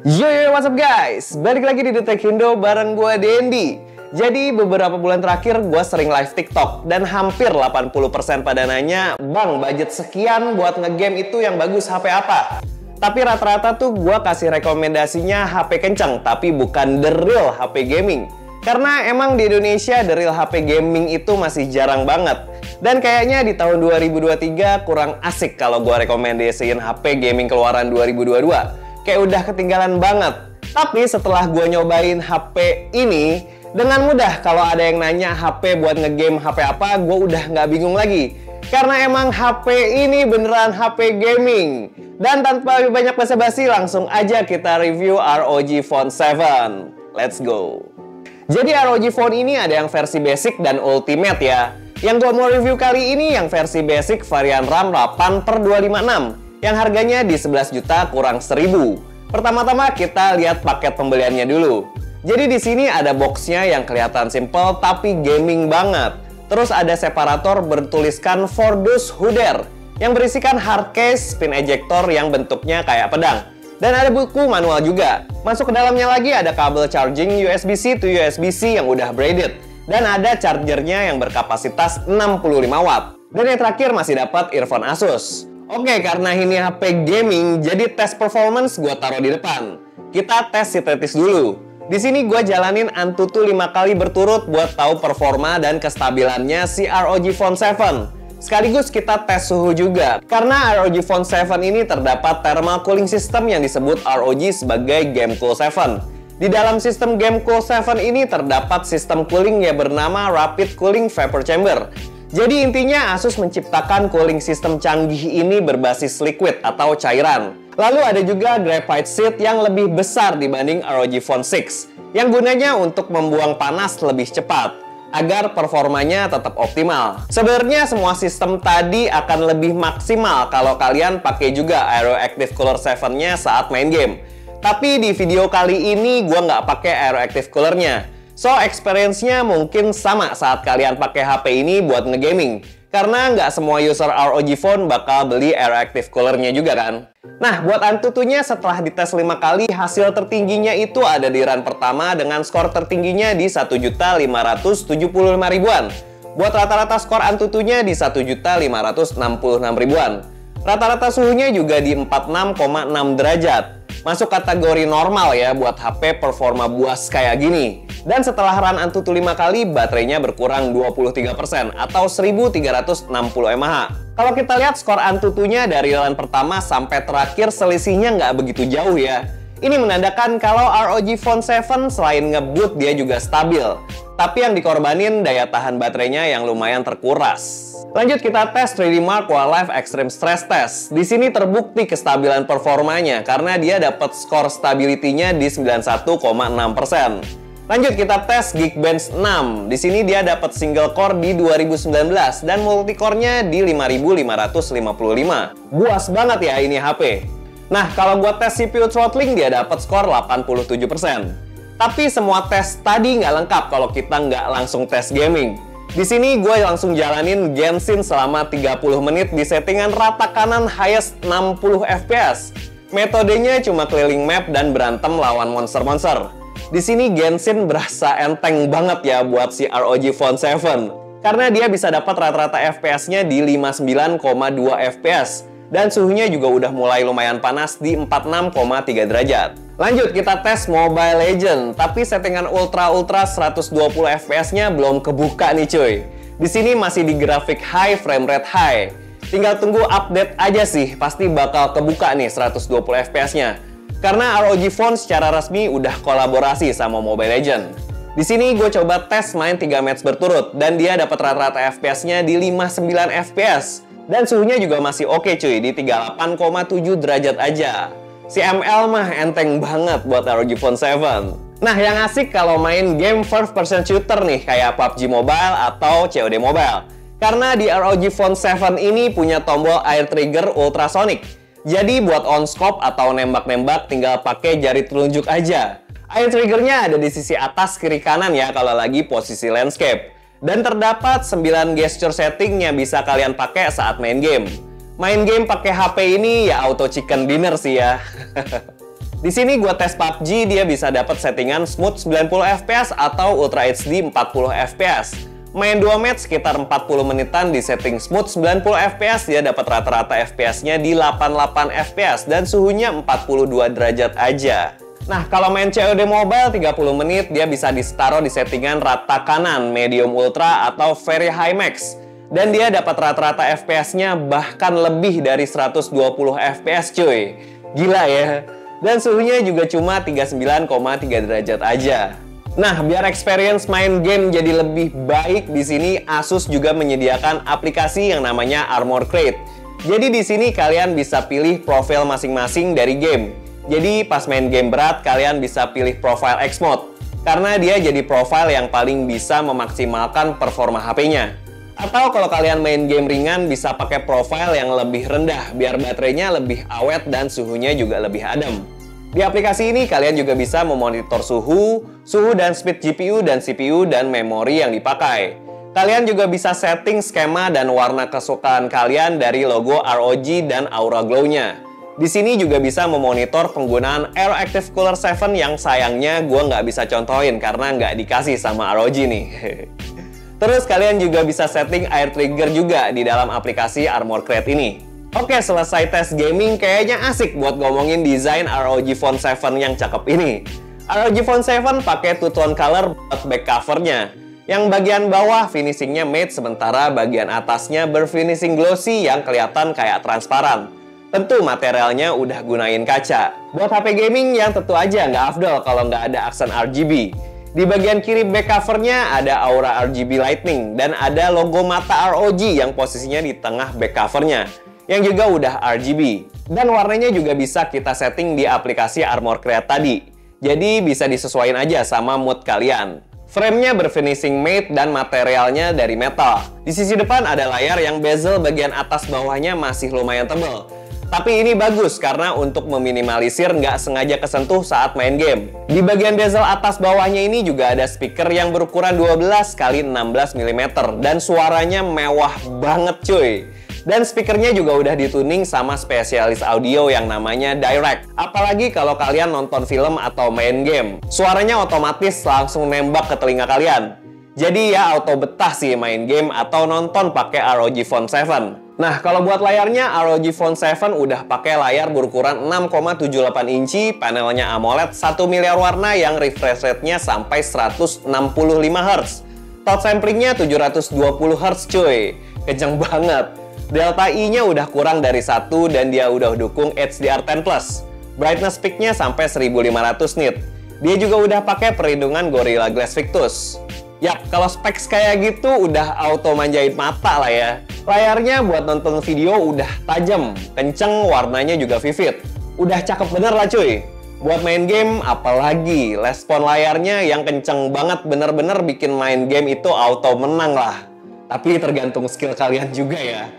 Yo yo, what's up guys? Balik lagi di Detek Indo bareng gue Dendi. Jadi beberapa bulan terakhir gue sering live TikTok dan hampir 80% pada nanya, "Bang, budget sekian buat ngegame itu yang bagus HP apa?" Tapi rata-rata tuh gue kasih rekomendasinya HP kenceng, tapi bukan the real HP gaming. Karena emang di Indonesia the real HP gaming itu masih jarang banget. Dan kayaknya di tahun 2023 kurang asik kalau gue rekomendasiin HP gaming keluaran 2022. Kayak udah ketinggalan banget. Tapi setelah gue nyobain HP ini, dengan mudah kalau ada yang nanya HP buat ngegame HP apa, gue udah nggak bingung lagi. Karena emang HP ini beneran HP gaming. Dan tanpa lebih banyak basa-basi, langsung aja kita review ROG Phone 7. Let's go. Jadi ROG Phone ini ada yang versi basic dan ultimate ya. Yang gue mau review kali ini yang versi basic varian RAM 8/256. Yang harganya di 11 juta kurang 1000. Pertama-tama kita lihat paket pembeliannya dulu. Jadi di sini ada boxnya yang kelihatan simple tapi gaming banget. Terus ada separator bertuliskan For Those Who Dare yang berisikan hard case, pin ejector yang bentuknya kayak pedang. Dan ada buku manual juga. Masuk ke dalamnya lagi ada kabel charging USB-C to USB-C yang udah braided. Dan ada chargernya yang berkapasitas 65 watt. Dan yang terakhir masih dapat earphone Asus. Oke, karena ini HP gaming, jadi tes performance gue taruh di depan. Kita tes sintetis dulu. Di sini gue jalanin Antutu 5 kali berturut buat tahu performa dan kestabilannya si ROG Phone 7. Sekaligus kita tes suhu juga. Karena ROG Phone 7 ini terdapat thermal cooling system yang disebut ROG sebagai GameCool 7. Di dalam sistem GameCool 7 ini terdapat sistem cooling yang bernama Rapid Cooling Vapor Chamber. Jadi intinya Asus menciptakan cooling system canggih ini berbasis liquid atau cairan. Lalu ada juga graphite sheet yang lebih besar dibanding ROG Phone 6 yang gunanya untuk membuang panas lebih cepat agar performanya tetap optimal. Sebenarnya semua sistem tadi akan lebih maksimal kalau kalian pakai juga Aeroactive Cooler 7-nya saat main game. Tapi di video kali ini gue nggak pakai Aeroactive Cooler-nya. So, experience-nya mungkin sama saat kalian pakai HP ini buat ngegaming. Karena nggak semua user ROG Phone bakal beli Aeroactive Cooler-nya juga kan. Nah, buat Antutunya setelah dites 5 kali, hasil tertingginya itu ada di run pertama dengan skor tertingginya di 1.575.000-an. Buat rata-rata skor Antutunya di 1.566.000-an. Rata-rata suhunya juga di 46,6 derajat. Masuk kategori normal ya buat HP performa buas kayak gini. Dan setelah run Antutu 5 kali, baterainya berkurang 23% atau 1360 mAh. Kalau kita lihat skor Antutunya dari run pertama sampai terakhir selisihnya nggak begitu jauh ya. Ini menandakan kalau ROG Phone 7 selain ngebut dia juga stabil. Tapi yang dikorbanin daya tahan baterainya yang lumayan terkuras. Lanjut kita tes 3D Mark Wildlife Extreme Stress Test. Di sini terbukti kestabilan performanya karena dia dapat skor stability-nya di 91,6%. Lanjut kita tes Geekbench 6. Di sini dia dapat single core di 2019 dan multicore-nya di 5555. Buas banget ya ini HP. Nah, kalau buat tes CPU throttling dia dapat skor 87%. Tapi semua tes tadi nggak lengkap kalau kita nggak langsung tes gaming. Di sini gue langsung jalanin Genshin selama 30 menit di settingan rata kanan highest 60 fps. Metodenya cuma keliling map dan berantem lawan monster-monster. Di sini Genshin berasa enteng banget ya buat si ROG Phone 7. Karena dia bisa dapat rata-rata fps-nya di 59,2 fps. Dan suhunya juga udah mulai lumayan panas di 46,3 derajat. Lanjut kita tes Mobile Legends, tapi settingan ultra 120 fps-nya belum kebuka nih cuy. Di sini masih di grafik high, frame rate high. Tinggal tunggu update aja sih, pasti bakal kebuka nih 120 fps-nya. Karena ROG Phone secara resmi udah kolaborasi sama Mobile Legends. Di sini gue coba tes main 3 match berturut dan dia dapat rata-rata fps-nya di 59 fps. Dan suhunya juga masih oke cuy, di 38,7 derajat aja. Si ML mah enteng banget buat ROG Phone 7. Nah, yang asik kalau main game first person shooter nih, kayak PUBG Mobile atau COD Mobile. Karena di ROG Phone 7 ini punya tombol air trigger ultrasonic. Jadi buat on scope atau nembak-nembak tinggal pakai jari telunjuk aja. Air triggernya ada di sisi atas kiri kanan ya kalau lagi posisi landscape. Dan terdapat 9 gesture setting yang bisa kalian pakai saat main game. Main game pakai HP ini ya auto chicken dinner sih ya. Di sini gue tes PUBG, dia bisa dapat settingan smooth 90 fps atau Ultra HD 40 fps. Main 2 match sekitar 40 menitan di setting smooth 90 fps, dia dapat rata-rata fps-nya di 88 fps dan suhunya 42 derajat aja. Nah, kalau main COD Mobile 30 menit, dia bisa ditaruh di settingan rata kanan, medium ultra atau very high max. Dan dia dapat rata-rata fps-nya bahkan lebih dari 120 fps cuy. Gila ya. Dan suhunya juga cuma 39,3 derajat aja. Nah, biar experience main game jadi lebih baik, di sini Asus juga menyediakan aplikasi yang namanya Armor Crate. Jadi di sini kalian bisa pilih profil masing-masing dari game. Jadi pas main game berat, kalian bisa pilih profile X Mode. Karena dia jadi profile yang paling bisa memaksimalkan performa HP-nya. Atau kalau kalian main game ringan, bisa pakai profile yang lebih rendah, biar baterainya lebih awet dan suhunya juga lebih adem. Di aplikasi ini kalian juga bisa memonitor suhu dan speed GPU dan CPU dan memori yang dipakai. Kalian juga bisa setting skema dan warna kesukaan kalian dari logo ROG dan Aura Glow-nya. Di sini juga bisa memonitor penggunaan Aero Active Cooler 7 yang sayangnya gue nggak bisa contohin karena nggak dikasih sama ROG nih. Terus kalian juga bisa setting air trigger juga di dalam aplikasi Armor Crate ini. Oke, selesai tes gaming, kayaknya asik buat ngomongin desain ROG Phone 7 yang cakep ini. ROG Phone 7 pakai two-tone color buat back covernya. Yang bagian bawah finishingnya matte, sementara bagian atasnya berfinishing glossy yang kelihatan kayak transparan. Tentu materialnya udah gunain kaca. Buat HP gaming yang tentu aja nggak afdol kalau nggak ada aksen RGB. Di bagian kiri back covernya ada aura RGB lighting dan ada logo mata ROG yang posisinya di tengah back covernya, yang juga udah RGB. Dan warnanya juga bisa kita setting di aplikasi Armor Crate tadi. Jadi bisa disesuaikan aja sama mood kalian. Frame-nya berfinishing matte dan materialnya dari metal. Di sisi depan ada layar yang bezel bagian atas bawahnya masih lumayan tebal. Tapi ini bagus karena untuk meminimalisir nggak sengaja kesentuh saat main game. Di bagian bezel atas bawahnya ini juga ada speaker yang berukuran 12 x 16 mm dan suaranya mewah banget cuy. Dan speakernya juga udah dituning sama spesialis audio yang namanya Direct. Apalagi kalau kalian nonton film atau main game, suaranya otomatis langsung nembak ke telinga kalian. Jadi ya auto betah sih main game atau nonton pakai ROG Phone 7. Nah, kalau buat layarnya, ROG Phone 7 udah pakai layar berukuran 6,78 inci, panelnya AMOLED 1 miliar warna yang refresh rate-nya sampai 165 Hz. Touch sampling-nya 720 Hz cuy, kenceng banget. Delta I-nya udah kurang dari 1 dan dia udah dukung HDR10+. Brightness peak-nya sampai 1500 nit. Dia juga udah pakai perlindungan Gorilla Glass Victus. Yap, kalau specs kayak gitu udah auto manjain mata lah ya. Layarnya buat nonton video udah tajam, kenceng, warnanya juga vivid. Udah cakep bener lah cuy. Buat main game, apalagi respon layarnya yang kenceng banget, bener-bener bikin main game itu auto menang lah. Tapi tergantung skill kalian juga ya.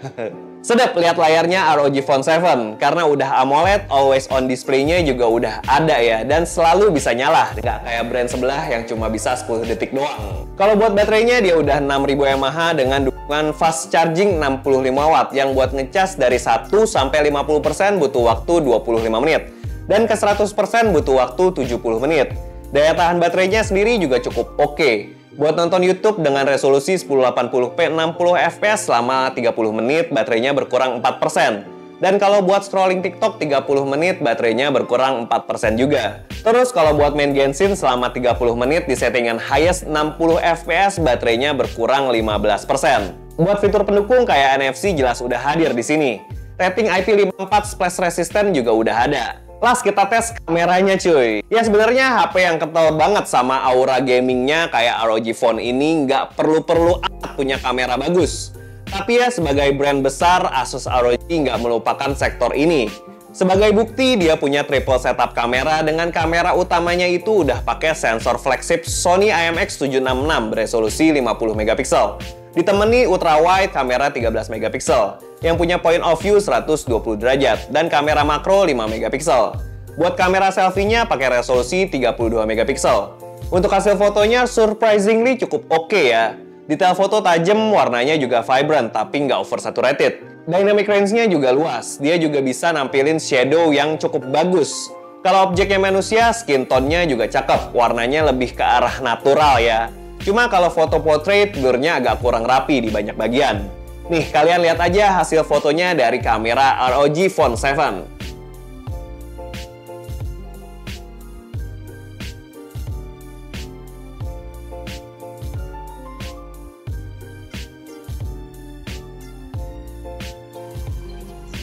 Sedap lihat layarnya ROG Phone 7, karena udah AMOLED, always on display-nya juga udah ada ya, dan selalu bisa nyala, nggak kayak brand sebelah yang cuma bisa 10 detik doang. Kalau buat baterainya dia udah 6000 mAh dengan dukungan fast charging 65 watt, yang buat ngecas dari 1 sampai 50% butuh waktu 25 menit, dan ke 100% butuh waktu 70 menit. Daya tahan baterainya sendiri juga cukup oke. Buat nonton YouTube dengan resolusi 1080p 60 fps selama 30 menit, baterainya berkurang 4%. Dan kalau buat scrolling TikTok 30 menit, baterainya berkurang 4% juga. Terus kalau buat main Genshin selama 30 menit di settingan highest 60 fps, baterainya berkurang 15%. Buat fitur pendukung kayak NFC jelas udah hadir di sini. Rating IP54 splash resistant juga udah ada. Las kita tes kameranya cuy. Ya sebenarnya HP yang kental banget sama aura gamingnya kayak ROG Phone ini nggak perlu-perlu amat punya kamera bagus. Tapi ya sebagai brand besar, Asus ROG nggak melupakan sektor ini. Sebagai bukti dia punya triple setup kamera dengan kamera utamanya itu udah pakai sensor flagship Sony IMX766 beresolusi 50 megapiksel. Ditemani ultra wide kamera 13 megapiksel yang punya point of view 120 derajat dan kamera makro 5 megapiksel. Buat kamera selfie-nya pakai resolusi 32 megapiksel. Untuk hasil fotonya surprisingly cukup oke ya. Detail foto tajam, warnanya juga vibrant tapi nggak oversaturated. Dynamic range-nya juga luas. Dia juga bisa nampilin shadow yang cukup bagus. Kalau objeknya manusia, skin tone-nya juga cakep, warnanya lebih ke arah natural ya. Cuma kalau foto portrait, blur-nya agak kurang rapi di banyak bagian. Nih, kalian lihat aja hasil fotonya dari kamera ROG Phone 7.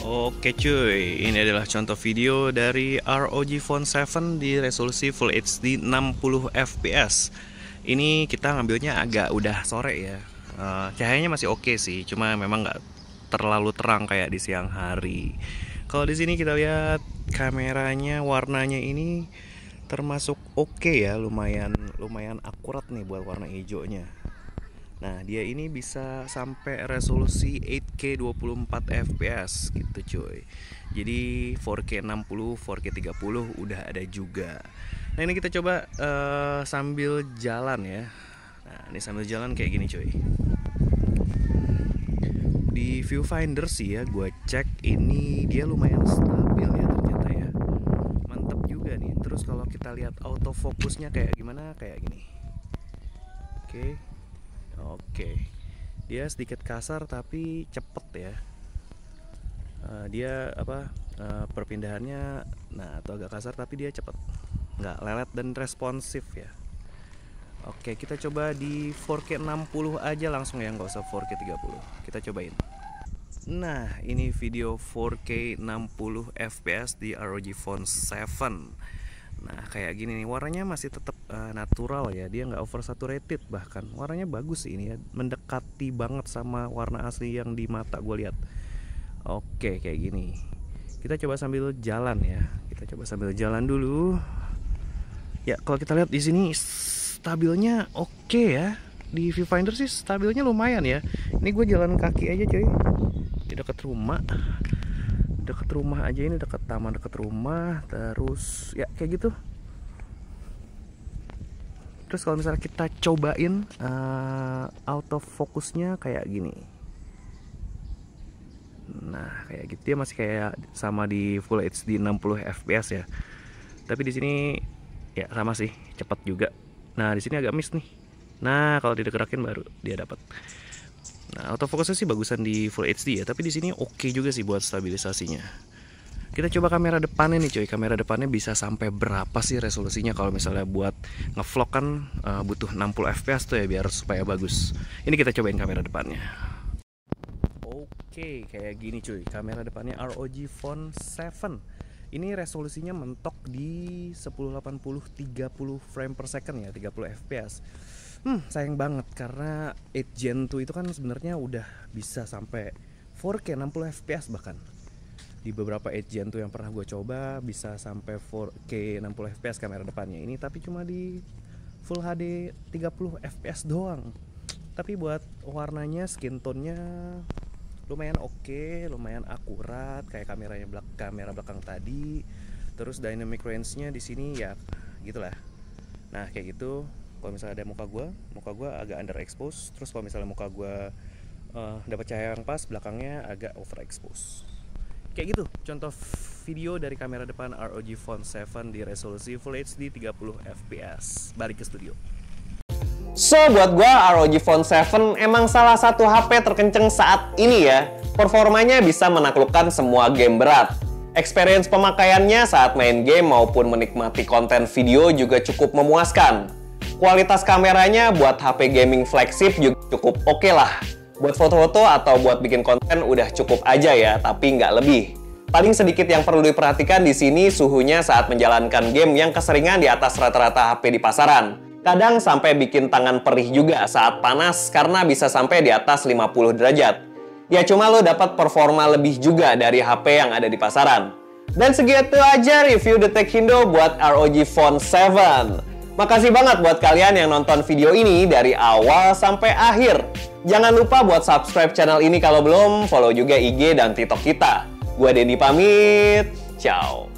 Oke cuy, ini adalah contoh video dari ROG Phone 7 di resolusi Full HD 60 fps. Ini kita ngambilnya agak udah sore ya. Cahayanya masih oke sih, cuma memang nggak terlalu terang kayak di siang hari. Kalau di sini kita lihat kameranya, warnanya ini termasuk oke ya, lumayan akurat nih buat warna hijaunya. Nah, dia ini bisa sampai resolusi 8K 24 fps gitu cuy. Jadi 4K 60, 4K 30 udah ada juga. Nah, ini kita coba sambil jalan ya. Nah, ini sambil jalan kayak gini cuy. Di viewfinder sih ya, gue cek ini dia lumayan stabil ya ternyata ya. Mantap juga nih. Terus kalau kita lihat autofocusnya kayak gimana? Kayak gini. Oke, dia sedikit kasar tapi cepet ya. Dia perpindahannya, nah atau agak kasar tapi dia cepet, nggak lelet dan responsif ya. Oke, kita coba di 4K 60 aja langsung ya, nggak usah 4K 30. Kita cobain. Nah, ini video 4K 60 fps di ROG Phone 7. Nah, kayak gini nih, warnanya masih tetap natural ya, dia nggak oversaturated, bahkan warnanya bagus sih ini ya, mendekati banget sama warna asli yang di mata gue lihat. Oke, kayak gini. Kita coba sambil jalan ya, kita coba sambil jalan dulu. Ya, kalau kita lihat di sini stabilnya oke ya, di viewfinder sih stabilnya lumayan ya. Ini gue jalan kaki aja coy, di dekat rumah aja, ini dekat taman dekat rumah, terus ya kayak gitu. Terus kalau misalnya kita cobain autofocusnya kayak gini, nah kayak gitu, dia masih kayak sama di Full HD 60 fps ya, tapi di sini ya sama sih, cepat juga. Nah, di sini agak miss nih. Nah, kalau didekerakin baru dia dapat. Nah, autofocusnya sih bagusan di Full HD ya, tapi di sini oke juga sih buat stabilisasinya. Kita coba kamera depannya nih coy. Kamera depannya bisa sampai berapa sih resolusinya? Kalau misalnya buat ngevlog kan butuh 60 fps tuh ya, biar supaya bagus. Ini kita cobain kamera depannya. Oke, kayak gini cuy. Kamera depannya ROG Phone 7. Ini resolusinya mentok di 1080 30 frame per second ya, 30 fps. Sayang banget karena 8 Gen 2 itu kan sebenarnya udah bisa sampai 4K 60 fps bahkan. Di beberapa 8 Gen 2 yang pernah gue coba bisa sampai 4K 60 fps kamera depannya ini, tapi cuma di Full HD 30 fps doang. Tapi buat warnanya, skin tone-nya lumayan oke, lumayan akurat kayak kamera belakang tadi. Terus dynamic range-nya di sini ya gitulah. Nah, kayak gitu. Kalau misalnya ada muka gue agak underexpose. Terus kalau misalnya muka gue dapat cahaya yang pas, belakangnya agak overexpose. Kayak gitu contoh video dari kamera depan ROG Phone 7 di resolusi Full HD 30 fps. Balik ke studio. So, buat gua ROG Phone 7 emang salah satu HP terkenceng saat ini ya. Performanya bisa menaklukkan semua game berat. Experience pemakaiannya saat main game maupun menikmati konten video juga cukup memuaskan. Kualitas kameranya buat HP gaming flagship juga cukup oke lah. Buat foto-foto atau buat bikin konten udah cukup aja ya, tapi nggak lebih. Paling sedikit yang perlu diperhatikan di sini suhunya saat menjalankan game yang keseringan di atas rata-rata HP di pasaran. Kadang sampai bikin tangan perih juga saat panas karena bisa sampai di atas 50 derajat. Ya cuma lo dapat performa lebih juga dari HP yang ada di pasaran. Dan segitu aja review The Tech Indo buat ROG Phone 7. Makasih banget buat kalian yang nonton video ini dari awal sampai akhir. Jangan lupa buat subscribe channel ini kalau belum, follow juga IG dan TikTok kita. Gua Dendi pamit, ciao.